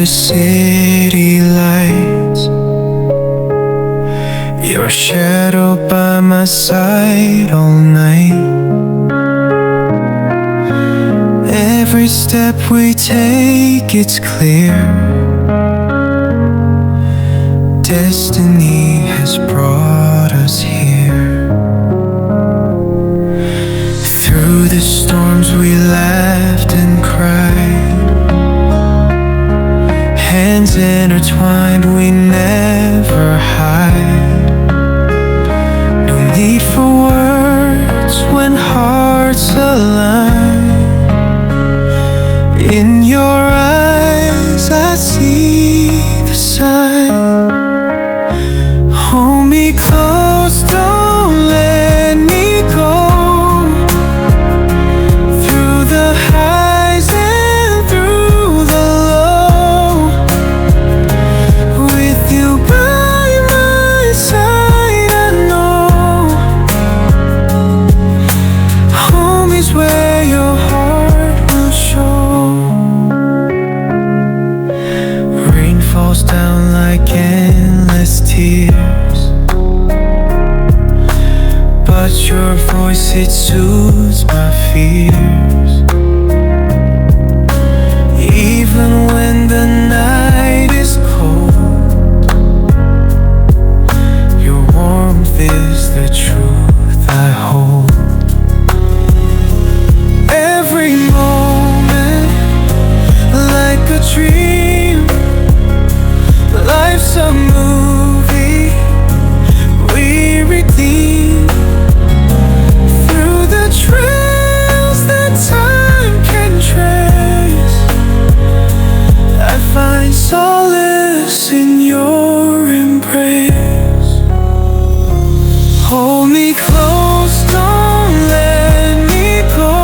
the city lights, your shadow by my side all night. Every step we take, it's clear, destiny has brought us here. Through the storms we laughed and cried, hands intertwined, we never hide. No need for words when hearts align. In your eyes I see the sign. Hold me close, don't let me go. Through the highs and through the low, with you by my side I know home is where your heart will show. Rain falls down like endless tears, but your voice, it soothes my fears. Even when the night is cold, your warmth is the truth I hold. Every moment like a dream, life's a movie we redeem. Through the trails that time can trace, I find solace in your embrace. Hold me close, don't let me go.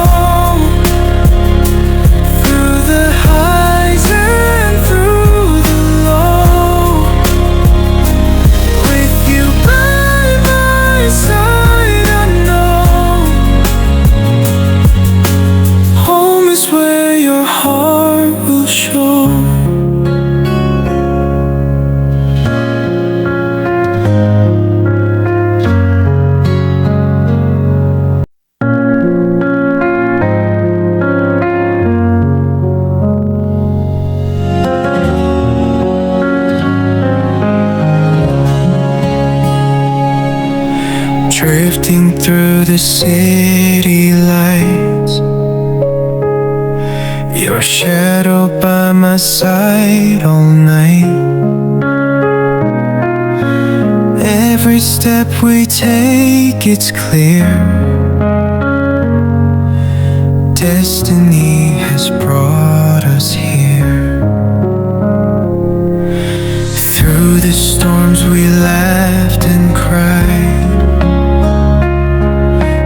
Through the highs and through the low, with you by my side I know home is where your heart will show. Drifting through the city lights, your shadow by my side all night. Every step we take, it's clear, destiny has brought us here. Through the storms we laughed and cried,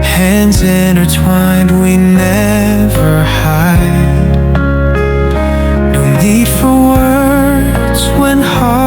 hands intertwined, we never hide. No need for words when hearts